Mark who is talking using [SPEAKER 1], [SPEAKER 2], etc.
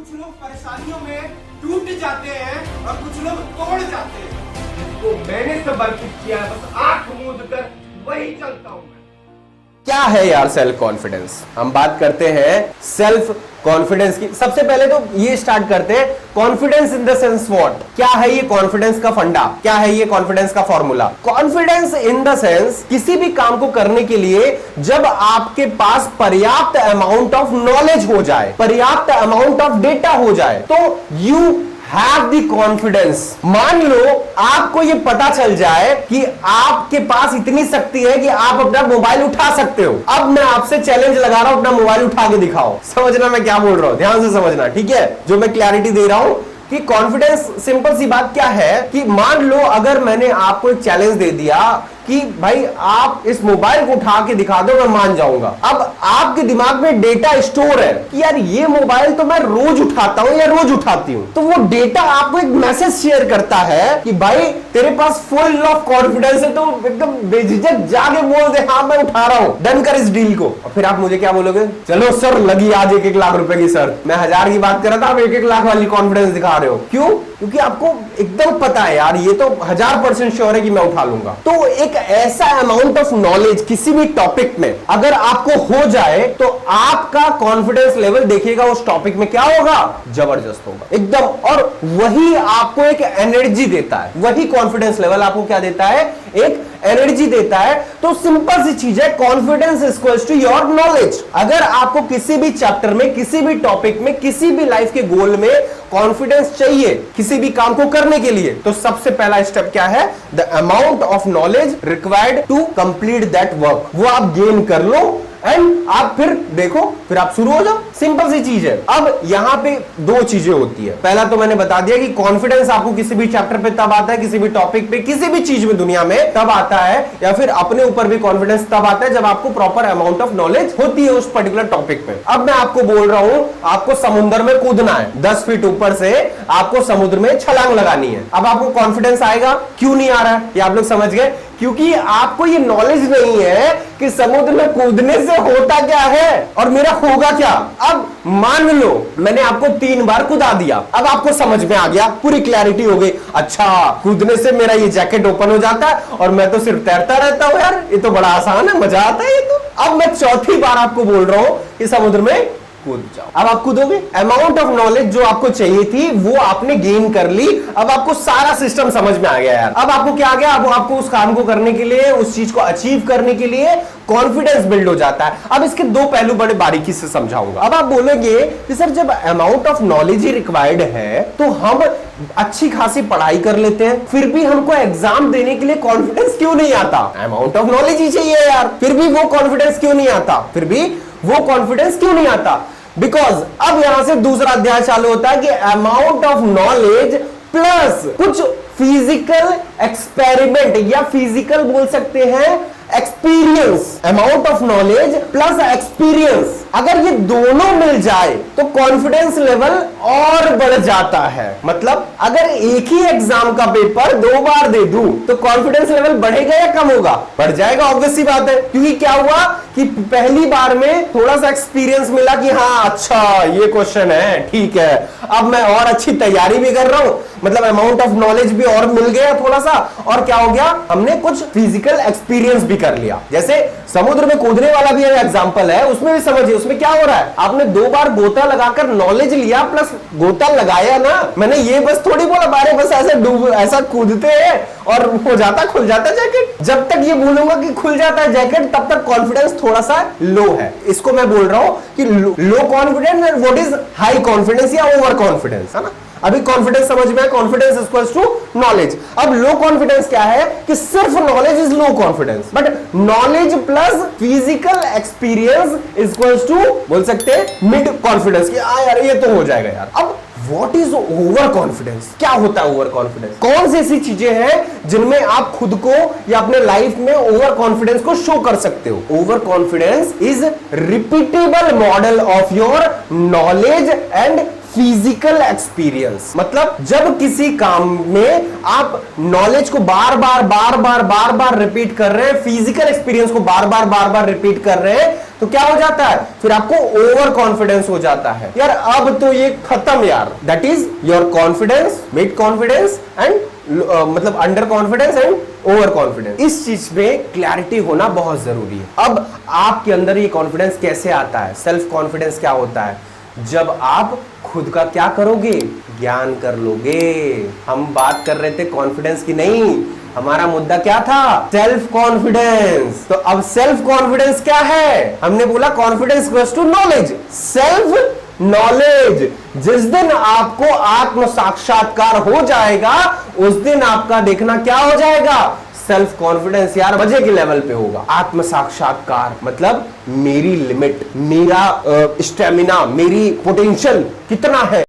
[SPEAKER 1] कुछ लोग परेशानियों में टूट जाते हैं और कुछ लोग तोड़ जाते हैं। तो मैंने समर्पित किया है, बस आंख मूंद कर वही चलता हूं।
[SPEAKER 2] क्या है यार सेल्फ कॉन्फिडेंस? हम बात करते हैं सेल्फ कॉन्फिडेंस की। सबसे पहले तो ये स्टार्ट करते हैं, confidence in the sense what? क्या है ये कॉन्फिडेंस का फंडा? क्या है ये कॉन्फिडेंस का formula? Confidence in the sense किसी भी काम को करने के लिए जब आपके पास पर्याप्त अमाउंट ऑफ नॉलेज हो जाए, पर्याप्त अमाउंट ऑफ डेटा हो जाए, तो यू हैव द कॉन्फिडेंस। मान लो आपको ये पता चल जाए कि आपके पास इतनी शक्ति है कि आप अपना मोबाइल उठा सकते हो। अब मैं आपसे चैलेंज लगा रहा हूं, अपना मोबाइल उठा के दिखाओ। समझना मैं क्या बोल रहा हूं, ध्यान से समझना, ठीक है? जो मैं क्लैरिटी दे रहा हूं कि कॉन्फिडेंस, सिंपल सी बात क्या है कि मान लो अगर मैंने आपको एक चैलेंज दे दिया कि भाई आप इस मोबाइल को उठा के दिखा दो, मैं मान जाऊंगा। अब आपके दिमाग में डेटा स्टोर है कि यार ये मोबाइल तो मैं रोज उठाता हूं या रोज उठाती हूं, तो वो डेटा आपको एक मैसेज शेयर करता है कि भाई तेरे पास फुल ऑफ कॉन्फिडेंस है, तो एकदम बेझिझक जाके बोल दे हाँ मैं उठा रहा हूं, डन कर इस डील को। और फिर आप मुझे क्या बोलोगे? चलो सर लगी आज 1-1 लाख रुपए की। सर मैं 1000 की बात कर रहा था, आप 1-1 लाख वाली कॉन्फिडेंस दिखा रहे हो। क्यों? क्योंकि आपको एकदम पता है यार ये तो 1000% श्योर है कि मैं उठा लूंगा। तो एक ऐसा अमाउंट ऑफ नॉलेज किसी भी टॉपिक में अगर आपको हो जाए तो आपका कॉन्फिडेंस लेवल देखिएगा उस टॉपिक में क्या होगा, जबरदस्त होगा एकदम। और वही आपको एक एनर्जी देता है, वही कॉन्फिडेंस लेवल आपको क्या देता है, एक एनर्जी देता है। तो सिंपल सी चीज है, confidence equals to your knowledge. अगर आपको किसी भी चैप्टर में, किसी भी टॉपिक में, किसी भी लाइफ के गोल में कॉन्फिडेंस चाहिए किसी भी काम को करने के लिए, तो सबसे पहला स्टेप क्या है? The amount of knowledge required to complete that work, वो आप गेन कर लो एंड आप फिर देखो, फिर आप शुरू हो जाओ। सिंपल सी चीज है। अब यहां पे दो चीजें होती है। पहला तो मैंने बता दिया कि कॉन्फिडेंस आपको किसी भी चैप्टर पे तब आता है, किसी भी टॉपिक पे, किसी भी चीज में दुनिया में तब आता है, या फिर अपने ऊपर भी कॉन्फिडेंस तब आता है जब आपको प्रॉपर अमाउंट ऑफ नॉलेज होती है उस पर्टिकुलर टॉपिक पे। अब मैं आपको बोल रहा हूं, आपको समुद्र में कूदना है, 10 फीट ऊपर से आपको समुद्र में छलांग लगानी है। अब आपको कॉन्फिडेंस आएगा? क्यों नहीं आ रहा है? ये आप लोग समझ गए? क्योंकि आपको ये नॉलेज नहीं है कि समुद्र में कूदने से होता क्या है और मेरा होगा क्या। अब मान लो मैंने आपको 3 बार कूदा दिया, अब आपको समझ में आ गया, पूरी क्लैरिटी हो गई। अच्छा, कूदने से मेरा ये जैकेट ओपन हो जाता है और मैं तो सिर्फ तैरता रहता हूं, यार ये तो बड़ा आसान है, मजा आता है ये तो। अब मैं चौथी बार आपको बोल रहा हूं कि समुद्र में कूद जाओ। अब आप कूदोगे, अमाउंट ऑफ नॉलेज जो आपको चाहिए थी वो आपने गेन कर ली। अब आपको सारा सिस्टम समझ में आ गया यार। अब आपको क्या आ गया? अब आपको उस काम को करने के लिए, उस चीज को अचीव करने के लिए कॉन्फिडेंस बिल्ड हो जाता है। अब इसके दो पहलू बड़े बारीकी से समझाऊंगा। अब आप बोलोगे कि सर जब amount of knowledge he required है तो हम अच्छी खासी पढ़ाई कर लेते हैं, फिर भी हमको एग्जाम देने के लिए कॉन्फिडेंस क्यों नहीं आता? अमाउंट ऑफ नॉलेज ही चाहिए यार, फिर भी वो कॉन्फिडेंस क्यों नहीं आता? फिर भी वो कॉन्फिडेंस क्यों नहीं आता? बिकॉज अब यहां से दूसरा अध्याय चालू होता है कि अमाउंट ऑफ नॉलेज प्लस कुछ फिजिकल एक्सपेरिमेंट, या फिजिकल बोल सकते हैं experience. Amount of knowledge plus experience, अगर ये दोनों मिल जाए तो कॉन्फिडेंस लेवल और बढ़ जाता है। मतलब अगर एक ही एग्जाम का पेपर 2 बार दे दूं तो कॉन्फिडेंस लेवल बढ़ेगा या कम होगा? बढ़ जाएगा, ऑब्वियस सी बात है। क्योंकि क्या हुआ कि पहली बार में थोड़ा सा एक्सपीरियंस मिला कि हाँ अच्छा ये क्वेश्चन है, ठीक है, अब मैं और अच्छी तैयारी भी कर रहा हूं, मतलब अमाउंट ऑफ नॉलेज भी और मिल गया थोड़ा सा। और क्या हो गया? हमने कुछ फिजिकल एक्सपीरियंस भी कर लिया। जैसे समुद्र में कूदने वाला भी एग्जांपल है, उसमें भी समझिए उसमें क्या हो रहा है। आपने 2 बार गोता लगाकर नॉलेज लिया, प्लस गोता लगाया ना, मैंने ये बस थोड़ी बोला बारे बस ऐसा कूदते हैं और हो जाता, खुल जाता जैकेट। जब तक ये बोलूंगा कि खुल जाता है जैकेट तब तक कॉन्फिडेंस थोड़ा सा लो है। इसको मैं बोल रहा हूं कि low confidence and what is high confidence या ओवर कॉन्फिडेंस, है ना? अभी कॉन्फिडेंस समझ में, कॉन्फिडेंस इक्वल्स टू नॉलेज। अब लो कॉन्फिडेंस क्या है कि सिर्फ knowledge is low confidence, but knowledge plus physical experience equals to बोल सकते हैं मिड कॉन्फिडेंस कि यार ये तो हो जाएगा यार। अब व्हाट इज ओवर कॉन्फिडेंस? क्या होता है ओवर कॉन्फिडेंस? कौन सी ऐसी चीजें हैं जिनमें आप खुद को या अपने लाइफ में ओवर कॉन्फिडेंस को शो कर सकते हो? Over confidence is repeatable model of your knowledge and physical experience, मतलब जब किसी काम में आप नॉलेज को बार बार रिपीट कर रहे हैं, फिजिकल एक्सपीरियंस को बार बार रिपीट कर रहे हैं, तो क्या हो जाता है, फिर आपको ओवर कॉन्फिडेंस हो जाता है। यार अब तो ये खत्म यार, that is your confidence, mid confidence and मतलब under confidence and over confidence. इस चीज में क्लैरिटी होना बहुत जरूरी है। अब आपके अंदर ये कॉन्फिडेंस कैसे आता है, सेल्फ कॉन्फिडेंस क्या होता है, जब आप खुद का क्या करोगे, ज्ञान कर लोगे। हम बात कर रहे थे कॉन्फिडेंस की नहीं, हमारा मुद्दा क्या था, सेल्फ कॉन्फिडेंस। तो अब सेल्फ कॉन्फिडेंस क्या है, हमने बोला confidence equals to knowledge, self knowledge. जिस दिन आपको आत्म साक्षात्कार हो जाएगा, उस दिन आपका देखना क्या हो जाएगा, सेल्फ कॉन्फिडेंस यार मजे के लेवल पे होगा। आत्म साक्षात्कार मतलब मेरी लिमिट, मेरा स्टेमिना, मेरी पोटेंशियल कितना है।